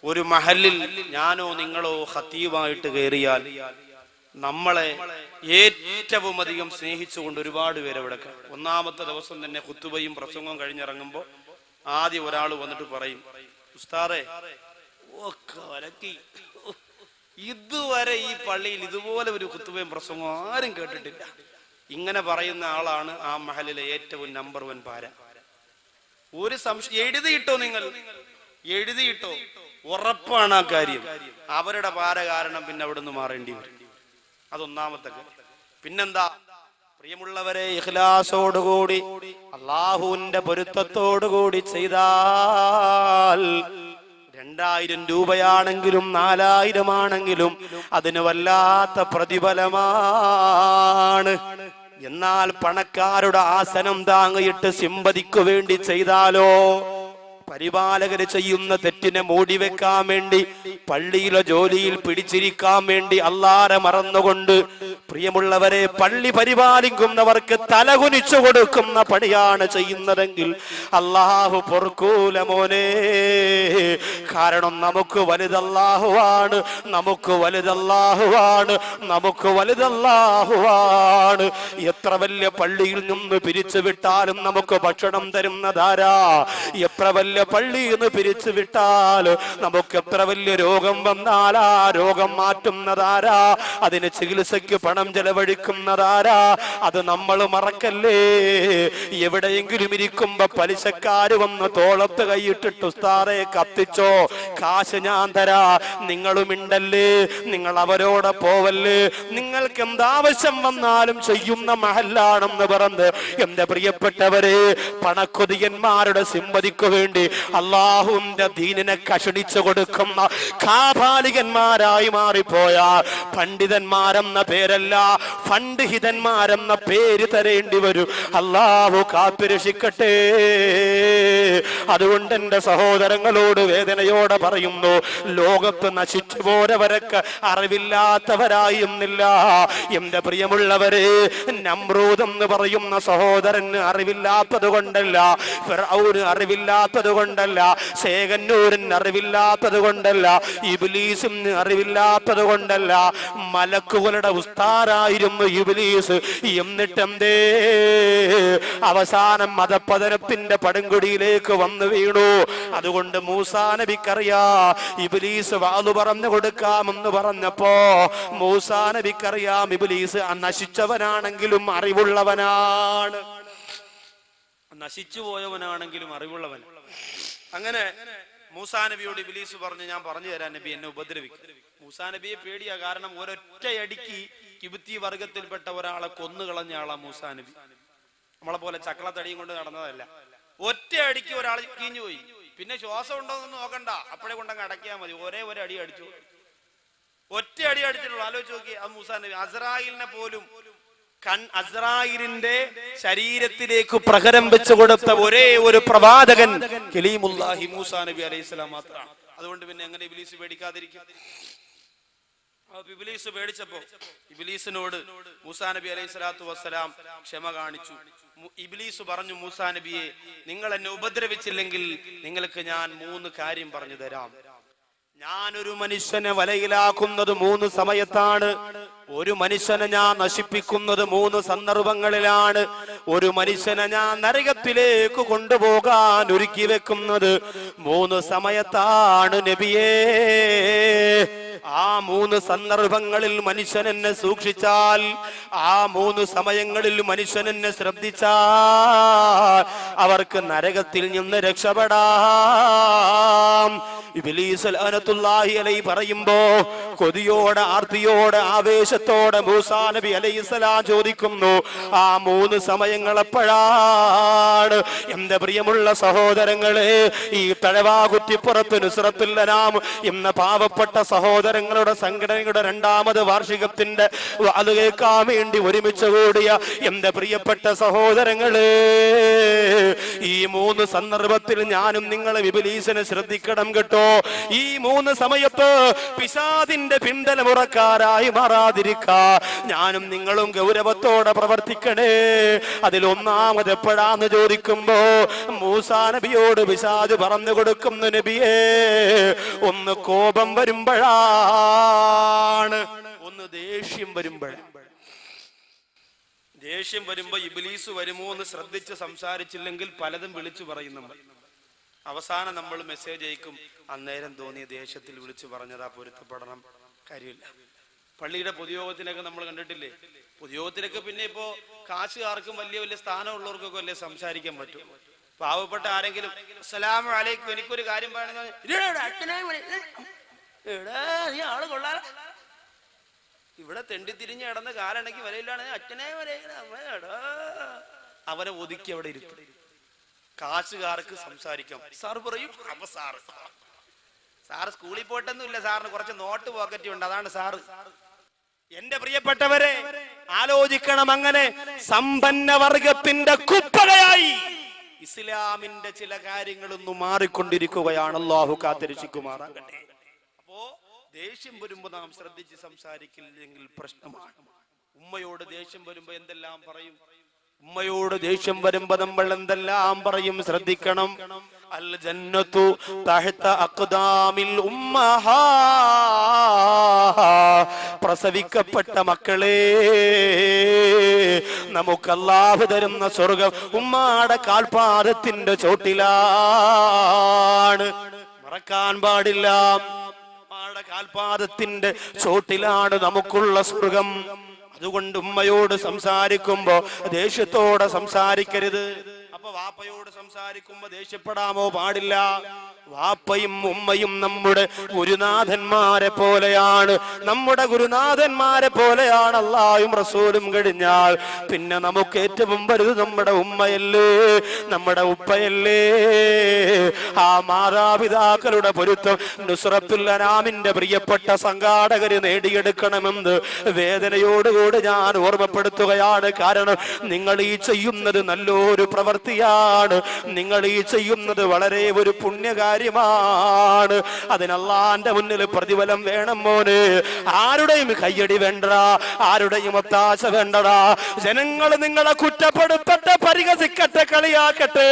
ഒരു മഹല്ലിൽ ഞാനോ നിങ്ങളോ ഖതീബായിട്ട് കയറിയാൽ നമ്മളെ ഏറ്റവും അധികം സ്നേഹിച്ചുകൊണ്ട് ഒരുപാട് പേര് അവിടെ. ഒന്നാമത്തെ ദിവസം തന്നെ ഖുതുബയും പ്രസംഗവും കഴിഞ്ഞിറങ്ങുമ്പോൾ ആദ്യം ഒരാൾ വന്നിട്ട് പറയും, ഉസ്താദേ ഇതുവരെ ഈ പള്ളിയിൽ ഇതുപോലെ ഒരു ഖുതുബയും പ്രസംഗവും ആരും കേട്ടിട്ടില്ല. ഇങ്ങനെ പറയുന്ന ആളാണ് ആ മഹലിലെ ഏറ്റവും നമ്പർ 1 പാര. ഒരു സംശയം എഴുതിയിട്ടോ, നിങ്ങൾ എഴുതിയിട്ടോ, ഉറപ്പാണ് ആ കാര്യം. അവരുടെ പാര കാരണം പിന്നെ അവിടെ നിന്ന് മാറേണ്ടി വരും. അതൊന്നാമത്തെ. പിന്നെന്താ പ്രിയമുള്ളവരെ, ഇഖ്ലാസോടുകൂടി അല്ലാഹുവിന്റെ പൊരുത്തത്തോടുകൂടി ചെയ്താൽ 2000 രൂപയാണെങ്കിലും 4000 ആണെങ്കിലും അതിന് വല്ലാത്ത പ്രതിഫലമാണ്. എന്നാൽ പണക്കാരുടെ ആസനം താങ്ങിയിട്ട് സിമ്പതിക്കു വേണ്ടി ചെയ്താലോ, പരിപാലകര് ചെയ്യുന്ന തെറ്റിനെ മൂടിവെക്കാൻ വേണ്ടി, പള്ളിയിലോ ജോലിയിൽ പിടിച്ചിരിക്കാൻ വേണ്ടി അല്ലാഹുവെ മറന്നുകൊണ്ട്, പ്രിയമുള്ളവരെ, പള്ളി പരിപാലിക്കുന്നവർക്ക് തലകുനിച്ചു കൊടുക്കുന്ന പണിയാണ് ചെയ്യുന്നതെങ്കിൽ അല്ലാഹു പൊറുക്കൂല മോനെ. കാരണം നമുക്ക് വലുതല്ലാഹുവാണ്, നമുക്ക് വലുതല്ലാഹുവാണ്, നമുക്ക് വലുതല്ലാഹുവാണ്. എത്ര വലിയ പള്ളിയിൽ നിന്ന് പിരിച്ചു വിട്ടാലും നമുക്ക് ഭക്ഷണം തരുന്നതാരാ? എത്ര വലിയ പള്ളിയിൽ നിന്ന് പിരിച്ചു വിട്ടാൽ നമുക്ക് എത്ര വലിയ രോഗം വന്നാൽ ആ രോഗം മാറ്റുന്നതാരാ? അതിന് ചികിത്സയ്ക്ക് പണം ചെലവഴിക്കുന്നതാരാ? അത് നമ്മൾ മറക്കല്ലേ. എവിടെയെങ്കിലും ഇരിക്കുമ്പോ പലിശക്കാര് വന്ന് തോളത്ത് കൈയിട്ടിട്ട് ഉസ്താദേ കത്തിച്ചോ, കാശ് ഞാൻ തരാ, നിങ്ങളും ഉണ്ടല്ലേ, നിങ്ങൾ അവരോട് പോവല്ലേ, നിങ്ങൾക്ക് എന്താവശ്യം വന്നാലും ചെയ്യുന്ന മഹല്ലാണെന്ന് പറഞ്ഞ് എന്റെ പ്രിയപ്പെട്ടവരെ, പണക്കൊതിയന്മാരുടെ സിമ്പതിക്കു വേണ്ടി അല്ലാഹുവിന്റെ ദീനിനെ കഷണിച്ചു കൊടുക്കുന്ന കാപാലികന്മാരായി മാറിപ്പോയ പണ്ഡിതന്മാരെന്ന പേരല്ല, ഫണ്ഡിഹിതന്മാരെന്ന പേര് തരേണ്ടി വരും. അല്ലാഹു കാത്തുരക്ഷിക്കട്ടെ. അതുകൊണ്ട് എന്റെ സഹോദരങ്ങളോട് വേദനയോടെ പറയുന്നു, ലോകത്ത് നശിച്ചു പോരവരൊക്കെ അറിവില്ലാത്തവരായിരുന്നില്ല. എന്റെ പ്രിയമുള്ളവരെ, നമ്രൂദ് എന്ന് പറയുന്ന സഹോദരന് അറിവില്ലാത്തത് കൊണ്ടല്ല, ഫിർഔന് അറിവില്ലാത്തത് കൊണ്ടല്ല, ശേഖന്നൂരിന് അറിവില്ലാത്തത് കൊണ്ടല്ല, ഇബ്ലീസിന് അറിവില്ലാത്തത് കൊണ്ടല്ല, മലക്കുകളുടെ ഉസ്താദായിരുന്നു ഇബ്ലീസ്. എന്നിട്ടെന്തേ അവസാനം മതപതനത്തിന്റെ പടുങ്കുടിയിലേക്ക് വന്നു വീണു. അതുകൊണ്ട് മൂസാ നബിക്കറിയാ, ഇബ്ലീസ് വാളു പറഞ്ഞു കൊടുക്കാമെന്ന് പറഞ്ഞപ്പോ മൂസാ നബിക്കറിയാം ഇബ്ലീസ് നശിച്ചവനാണെങ്കിലും അറിവുള്ളവനാണ്, നശിച്ചു പോയവനാണെങ്കിലും അറിവുള്ളവൻ. അങ്ങനെ മൂസാ നബിയോട് ഇബ്ലീസ് പറഞ്ഞു, ഞാൻ പറഞ്ഞു തരാൻ നബി, എന്നെ ഉപദ്രവിക്കും. മൂസാ നബിയെ പേടിയാ. കാരണം ഒരൊറ്റയടിക്ക് കിബുത്തി വർഗത്തിൽപ്പെട്ട ഒരാളെ കൊന്നുകളഞ്ഞ ആളാ മൂസാ നബി. നമ്മളെ പോലെ ചക്കളത്തടിയും കൊണ്ട് നടന്നതല്ല. ഒറ്റയടിക്ക് ഒരാൾ കീഞ്ഞു പോയി. പിന്നെ ശ്വാസം ഉണ്ടോന്ന് നോക്കണ്ട, അപ്പോഴേ കൊണ്ടങ്ങ് അടക്കിയാൽ മതി. ഒരേ ഒരു അടി അടിച്ചു, ഒറ്റ അടി അടിച്ചിട്ടുള്ളൂ. ആലോചിച്ച് നോക്കി. ആ മൂസാ നബി അസ്രായിലിനെ പോലും അസ്രായിലിന്റെ ശരീരത്തിലേക്ക് പ്രഹരം വെച്ചു കൊടുത്ത ഒരേ ഒരു പ്രവാചകൻ കലീമുല്ലാഹി മൂസാ നബി അലൈഹിസ്സലാം മാത്രമാണ്. അതുകൊണ്ട് പിന്നെ എങ്ങനെ ഇബ്ലീസ് പേടിക്കാതിരിക്കും? ഇബ്ലീസ് പേടിച്ചപ്പോ ഇബ്ലീസിനോട് മൂസാ നബി അലൈഹിസ്സലാത്തു വസ്സലാം ക്ഷമ കാണിച്ചു. ഇബ്ലീസ് പറഞ്ഞു, മൂസാ നബിയെ, നിങ്ങൾ എന്നെ ഉപദ്രവിച്ചില്ലെങ്കിൽ നിങ്ങൾക്ക് ഞാൻ 3 കാര്യം പറഞ്ഞു തരാം. ഞാനൊരു മനുഷ്യനെ വലയിലാക്കുന്നത് 3 സമയത്താണ്. ഒരു മനുഷ്യനെ ഞാൻ നശിപ്പിക്കുന്നത് 3 സന്ദർഭങ്ങളിലാണ്. ഒരു മനുഷ്യനെ ഞാൻ നരകത്തിലേക്ക് കൊണ്ടുപോകാൻ ഒരുക്കി വെക്കുന്നത് 3 സമയത്താണ് നബിയേ. ആ 3 സന്ദർഭങ്ങളിൽ മനുഷ്യൻ എന്നെ സൂക്ഷിച്ചാൽ, ആ 3 സമയങ്ങളിൽ മനുഷ്യൻ എന്നെ ശ്രദ്ധിച്ചാൽ അവർക്ക് നരകത്തിൽ നിന്ന് രക്ഷപ്പെടാം. ഇബ്ലീസ് ലഅനത്തുല്ലാഹി അലൈഹി പറയുമ്പോ കൊതിയോടെ, ആർത്തിയോടെ, ആവേശത്തോടെ മൂസാ നബി അലൈഹിസ്സലാം ചോദിക്കുന്നു, ആ 3 സമയങ്ങൾ എപ്പോഴാണ്? എന്റെ പ്രിയമുള്ള സഹോദരങ്ങളെ, ഈ തഴവാകുറ്റിപ്പുറത്ത് നുസ്രത്തുൽ അനാം എന്ന പാവപ്പെട്ട സഹോദരങ്ങളുടെ സംഘടനയുടെ 2ാമത് വാർഷികത്തിന്റെ അത് കേൾക്കാൻ വേണ്ടി ഒരുമിച്ച് കൂടിയ എന്റെ പ്രിയപ്പെട്ട സഹോദരങ്ങളെ, ഈ 3 സന്ദർഭത്തിൽ ഞാനും നിങ്ങളെ ഇബ്ലീസിനെ ശ്രദ്ധിക്കണം കേട്ടോ. ഈ 3 സമയത്ത് പിശാചിന്റെ പിന്തലമുറക്കാരായി മാറാതിരിക്കാ ഞാനും നിങ്ങളും ഗൗരവത്തോടെ പ്രവർത്തിക്കണേ. അതിലൊന്നാമത് എപ്പോഴാന്ന് ചോദിക്കുമ്പോ മൂസാ നബിയോട് പിശാച് പറഞ്ഞു കൊടുക്കുന്നു, നബിയേ, ഒന്ന് കോപം വരുമ്പോഴാണ്, ഒന്ന് ദേഷ്യം വരുമ്പോഴാണ്. ദേഷ്യം വരുമ്പോ ഇബ്ലീസ് വരുമോ എന്ന് ശ്രദ്ധിച്ച് സംസാരിച്ചില്ലെങ്കിൽ പലതും വിളിച്ചു പറയും നമ്മൾ. അവസാനം നമ്മൾ മെസ്സേജ് അയക്കും, അന്നേരം തോന്നിയ ദേഷ്യത്തിൽ വിളിച്ചു പറഞ്ഞതാ, പൊരുത്തപ്പെടണം, കാര്യമില്ല. പള്ളിയുടെ പൊതുയോഗത്തിനൊക്കെ നമ്മൾ കണ്ടിട്ടില്ലേ? പൊതുയോഗത്തിനൊക്കെ പിന്നെ ഇപ്പോ കാശുകാർക്കും വലിയ വലിയ സ്ഥാനമുള്ളവർക്കൊക്കെ അല്ലേ സംസാരിക്കാൻ പറ്റും. പാവപ്പെട്ട ആരെങ്കിലും അസ്സലാമു അലൈക്കും, എനിക്കൊരു കാര്യം പറയണമെന്ന്, ആള് കൊള്ളാല, ഇവിടെ തെണ്ടി തിരിഞ്ഞ് കിടന്ന് കാലണക്കി വരയിലാണ്, അച്ഛനെ അവനെ ഒതുക്കി അവിടെ ഇരുത്തും. കാശുകാർക്ക് സംസാരിക്കാം. സാർ പറയും, അപ്പൊ സാറ് സ്കൂളിൽ പോയിട്ടൊന്നുമില്ല, സാറിന് കുറച്ച് നോട്ട് പോക്കറ്റ് ഉണ്ട്, അതാണ് സാറ്. എന്റെ പ്രിയപ്പെട്ടവരെ, ആലോചിക്കണം. അങ്ങനെ സമ്പന്ന വർഗത്തിന്റെ കുപ്പകയായി ഇസ്ലാമിന്റെ ചില കാര്യങ്ങളൊന്നും മാറിക്കൊണ്ടിരിക്കുകയാണ്. അല്ലാഹു കാത്തിരക്ഷിക്കുമാറാകട്ടെ. അപ്പോ ദേഷ്യം വരുമ്പോ നാം ശ്രദ്ധിച്ച് സംസാരിക്കില്ലെങ്കിൽ പ്രശ്നമാണ്. ഉമ്മയോട് ദേഷ്യം വരുമ്പോ എന്തെല്ലാം പറയും? ഉമ്മയോട് ദേഷ്യം വരുമ്പോ നമ്മൾ എന്തെല്ലാം പറയും? ശ്രദ്ധിക്കണം. അൽ ജന്നത്തു തഹ്ത അഖ്ദാമിൽ ഉമ്മഹാ, പ്രസവിക്കപ്പെട്ട മക്കളെ, നമുക്ക് അല്ലാഹു തരുന്ന സ്വർഗം ഉമ്മാടെ കാൽപാദത്തിന്റെ ചോട്ടിലാണ്. മറക്കാൻ പാടില്ല, ഉമ്മാടെ കാൽപാദത്തിന്റെ ചോട്ടിലാണ് നമുക്കുള്ള സ്വർഗം. അതുകൊണ്ട് ഉമ്മയോട് സംസാരിക്കുമ്പോ ദേഷ്യത്തോടെ സംസാരിക്കരുത്. അപ്പൊ വാപ്പയോട് സംസാരിക്കുമ്പോ ദേഷ്യപ്പെടാമോ? പാടില്ല. വാപ്പയും ഉമ്മയും നമ്മുടെ ഗുരുനാഥന്മാരെ പോലെയാണ്. നമ്മുടെ ഗുരുനാഥന്മാരെ പോലെയാണ് അല്ലാഹുവും റസൂലും കഴിഞ്ഞാൽ പിന്നെ നമുക്ക് ഏറ്റവും വലുത് നമ്മുടെ ഉമ്മയല്ലേ, നമ്മുടെ ഉപ്പയല്ലേ. ആ മാതാപിതാക്കളുടെ പൊരുത്തം നുസ്രത്തുൽ അനാമിന്റെ പ്രിയപ്പെട്ട സംഘാടകര് നേടിയെടുക്കണമെന്ന് വേദനയോടുകൂടി ഞാൻ ഓർമ്മപ്പെടുത്തുകയാണ്. കാരണം നിങ്ങൾ ഈ ചെയ്യുന്നത് നല്ലൊരു പ്രവൃത്തിയാണ്, നിങ്ങൾ ഈ ചെയ്യുന്നത് വളരെ ഒരു പുണ്യകാര്യം ാണ്. അതിന് അല്ലാഹുവിന്റെ മുന്നിൽ പ്രതിഫലം വേണം മോനെ. ആരുടെയും കയ്യടി വേണ്ടടാ, ആരുടെയും ഒത്താശ വേണ്ടടാ. ജനങ്ങൾ നിങ്ങളെ കുറ്റപ്പെടുത്തട്ടെ, പരിഹസിക്കട്ടെ, കളിയാക്കട്ടെ,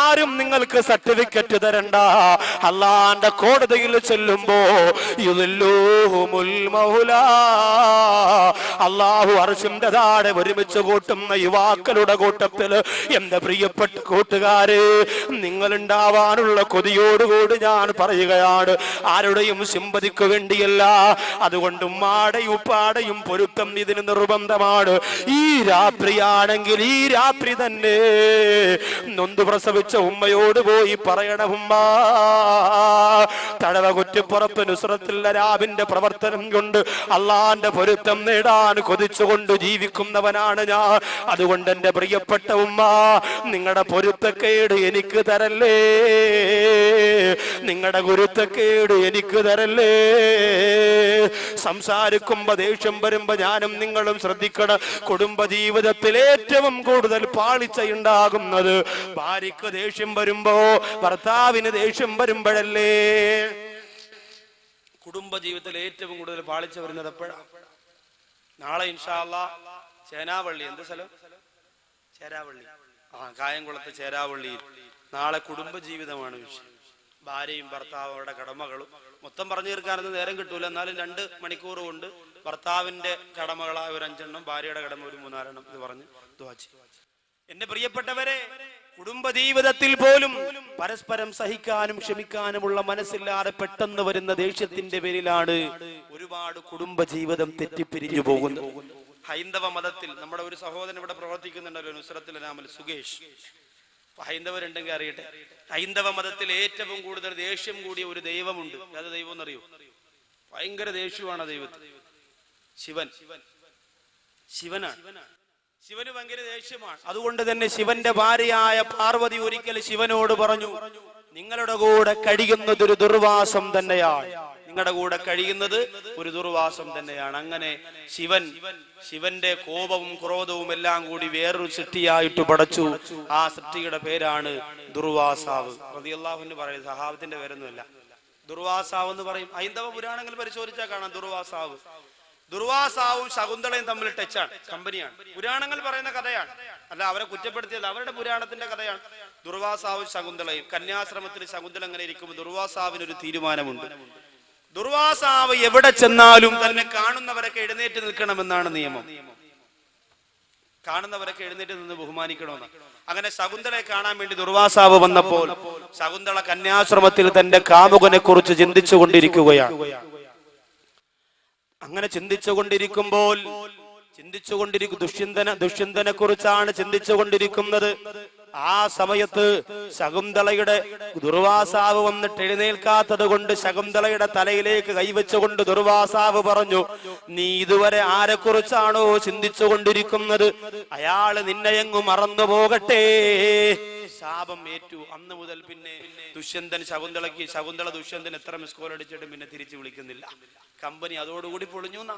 ആരും നിങ്ങൾക്ക് സർട്ടിഫിക്കറ്റ് തരണ്ട. അല്ലാഹുവിന്റെ കോടതിയിൽ ചെല്ലുമ്പോ യുദില്ലുഹുമുൽ മൗലാ, അല്ലാഹു അർശിന്റെ താഴെ ഒരുമിച്ച് കൂട്ടുന്ന യുവാക്കളുടെ കൂട്ടത്തില് എന്റെ പ്രിയപ്പെട്ട കൂട്ടുകാരെ, നിങ്ങൾ ഉണ്ടാവാനുള്ള കൊതിയോടുകൂടി ഞാൻ പറയുകയാണ്, ആരുടെയും സിമ്പതിക്ക് വേണ്ടിയല്ല. അതുകൊണ്ട് ഉമ്മാടെയും ഉപ്പാടെയും പൊരുത്തം ഇതിന് നിർബന്ധമാണ്. ഈ രാത്രിയാണെങ്കിൽ ഈ രാത്രി തന്നെ നൊന്തു പ്രസവിച്ച ഉമ്മയോട് പോയി പറയണം, ഉമ്മ, തടവ കുറ്റിപ്പുറത്ത് നുസ്രത്തുൽ അനാമിന്റെ പ്രവർത്തനം കൊണ്ട് അള്ളാന്റെ പൊരുത്തം നേടാൻ കൊതിച്ചുകൊണ്ട് ജീവിക്കുന്നവനാണ് ഞാൻ. അതുകൊണ്ട് എന്റെ പ്രിയപ്പെട്ട ഉമ്മ, നിങ്ങളുടെ പൊരുത്തക്കേട് എനിക്ക് തരല്ലേ, നിങ്ങളുടെ ഗുരുത്തക്കേട് എനിക്ക് തരല്ലേ. സംസാരിക്കുമ്പോ ദേഷ്യം വരുമ്പോ ഞാനും നിങ്ങളും ശ്രദ്ധിക്കണം. കുടുംബ ജീവിതത്തിൽ ഏറ്റവും കൂടുതൽ പാളിച്ചയുണ്ടാകുന്നത് ഭാര്യക്ക് ദേഷ്യം വരുമ്പോ, ഭർത്താവിന് ദേഷ്യം വരുമ്പോഴല്ലേ. കുടുംബ ജീവിതത്തിൽ ഏറ്റവും കൂടുതൽ പാളിച്ച വരുന്നത് എപ്പോഴാണ്? നാളെ ഇൻഷാ അല്ലാഹ് ചേനാവള്ളി, എന്ത് സ്ഥലം? ചേരാവള്ളി, കായംകുളത്ത് ചേരാവള്ളിയിൽ നാളെ കുടുംബ ജീവിതമാണ് വിഷയം. ഭാര്യയും ഭർത്താവും അവരുടെ കടമകളും മൊത്തം പറഞ്ഞു തീർക്കാനൊന്നും നേരം കിട്ടൂല. എന്നാലും 2 മണിക്കൂർ കൊണ്ട് ഭർത്താവിന്റെ കടമകളായ ഒരു 5 എണ്ണം, ഭാര്യയുടെ കടമ ഒരു 3-4 എണ്ണം ഇത് പറഞ്ഞ് ദുആ ചെയ്യും. എന്റെ പ്രിയപ്പെട്ടവരെ, കുടുംബ ജീവിതത്തിൽ പോലും പരസ്പരം സഹിക്കാനും ക്ഷമിക്കാനുമുള്ള മനസ്സില്ലാതെ പെട്ടെന്ന് വരുന്ന ദേഷ്യത്തിന്റെ പേരിലാണ് ഒരുപാട് കുടുംബ ജീവിതം തെറ്റിപ്പിരിഞ്ഞു പോകുന്നത്. ഹൈന്ദവ മതത്തിൽ നമ്മുടെ ഒരു സഹോദരൻ ഇവിടെ പ്രവർത്തിക്കുന്നുണ്ടല്ലോ, നുസ്രത്തുൽ അനാമിൽ, സുകേഷ്. ഹൈന്ദവരുണ്ടെങ്കിൽ അറിയട്ടെ, ഹൈന്ദവ മതത്തിൽ ഏറ്റവും കൂടുതൽ ദേഷ്യം കൂടിയ ഒരു ദൈവമുണ്ട്. അത് ദൈവം എന്നറിയോ? ഭയങ്കര ദേഷ്യമാണ് ദൈവത്തിൽ. ശിവനാണ്. ശിവന് ഭയങ്കര ദേഷ്യമാണ്. അതുകൊണ്ട് തന്നെ ശിവന്റെ ഭാര്യയായ പാർവതി ഒരിക്കൽ ശിവനോട് പറഞ്ഞു, നിങ്ങളുടെ കൂടെ കഴിയുന്നത് ഒരു ദുർവാസം തന്നെയാണ്, നിങ്ങളുടെ കൂടെ കഴിയുന്നത് ഒരു ദുർവാസം തന്നെയാണ്. അങ്ങനെ ശിവന്റെ കോപവും ക്രോധവും എല്ലാം കൂടി വേറൊരു സൃഷ്ടിയായിട്ട് പടച്ചു. ആ സൃഷ്ടിയുടെ പേരാണ് ദുർവാസാവ് റളിയല്ലാഹു അൻഹു. പറയുന്നത് സഹാബത്തിന്റെ പേരൊന്നുമല്ല, ദുർവാസാവ് എന്ന് പറയും. ഹൈന്ദവ പുരാണങ്ങൾ പരിശോധിച്ചാൽ കാണാം ദുർവാസാവും ശകുന്തളയും തമ്മിൽ ടച്ചാണ്, കമ്പനിയാണ്. പുരാണങ്ങൾ പറയുന്ന കഥയാണ്, അല്ല അവരെ കുറ്റപ്പെടുത്തിയല്ല, അവരുടെ പുരാണത്തിന്റെ കഥയാണ്. ദുർവാസാവും ശകുന്തളയും കന്യാശ്രമത്തിൽ ശകുന്തള അങ്ങനെ ഇരിക്കുമ്പോൾ ദുർവാസാവിനൊരു തീരുമാനമുണ്ട്. ദുർവാസാവ് എവിടെ ചെന്നാലും തന്നെ കാണുന്നവരൊക്കെ എഴുന്നേറ്റ് നിൽക്കണമെന്നാണ് നിയമം. കാണുന്നവരൊക്കെ എഴുന്നേറ്റ് നിന്ന് ബഹുമാനിക്കണമെന്ന്. അങ്ങനെ ശകുന്തളയെ കാണാൻ വേണ്ടി ദുർവാസാവ് വന്നപ്പോൾ ശകുന്തള കന്യാശ്രമത്തിൽ തന്റെ കാമുകനെ കുറിച്ച് ചിന്തിച്ചുകൊണ്ടിരിക്കുകയാണ്. അങ്ങനെ ചിന്തിച്ചുകൊണ്ടിരിക്കുമ്പോൾ ദുഷ്യന്തനെ കുറിച്ചാണ് ചിന്തിച്ചുകൊണ്ടിരിക്കുന്നത്. ആ സമയത്ത് ശകുന്തളയുടെ ദുർവാസാവ് വന്നിട്ട് എഴുന്നേൽക്കാത്തത് കൊണ്ട് ശകുന്തളയുടെ തലയിലേക്ക് കൈവച്ചുകൊണ്ട് ദുർവാസാവ് പറഞ്ഞു, നീ ഇതുവരെ ആരെക്കുറിച്ചാണോ ചിന്തിച്ചുകൊണ്ടിരിക്കുന്നത്, അയാള് നിന്നെയങ്ങു മറന്നു പോകട്ടെ. ശാപം ഏറ്റു. അന്ന് മുതൽ പിന്നെ ദുഷ്യന്തൻ ശകുന്തള ദുഷ്യന്തൻ എത്ര മിസ് കോൾ അടിച്ചിട്ടും പിന്നെ തിരിച്ചു വിളിക്കുന്നില്ല. കമ്പനി അതോടുകൂടി പൊളിഞ്ഞു എന്നാ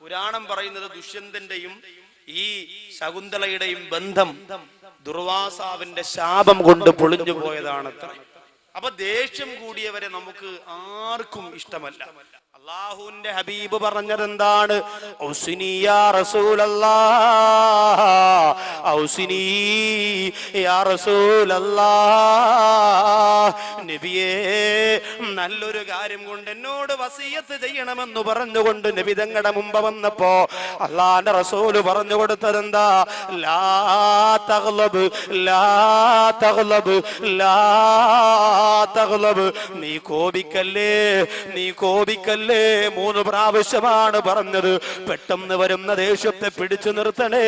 പുരാണം പറയുന്നത്. ദുഷ്യന്തന്റെയും ഈ ശകുന്തളയുടെയും ബന്ധം ദുർവാസാവിന്റെ ശാപം കൊണ്ട് പൊളിഞ്ഞു പോയതാണത്ര. അപ്പൊ ദേഷ്യം കൂടിയവരെ നമുക്ക് ആർക്കും ഇഷ്ടമല്ല. അല്ലാഹുവിന്റെ ഹബീബ് പറഞ്ഞത് എന്താണ്? ഔസിനി യാ റസൂലല്ലാഹ്, ഔസിനി യാ റസൂലല്ലാഹ്, നബിയേ നല്ലൊരു കാര്യം കൊണ്ട് എന്നോട് വസിയത്ത് ചെയ്യണമെന്ന് പറഞ്ഞുകൊണ്ട് നബി തങ്ങളുടെ മുമ്പ് വന്നപ്പോ അല്ലാഹുവിന്റെ റസൂല് പറഞ്ഞു കൊടുത്തത് എന്താ? ലാ തഗ്ലബ്, ലാ തഗ്ലബ്, ലാ തഗ്ലബ്, നീ കോപിക്കല്ലേ, നീ കോപിക്കല്ലേ. 3 പ്രാവശ്യമാണ് പറഞ്ഞത്. പെട്ടെന്ന് വരുന്ന ദേഷ്യത്തെ പിടിച്ചു നിർത്തണേ.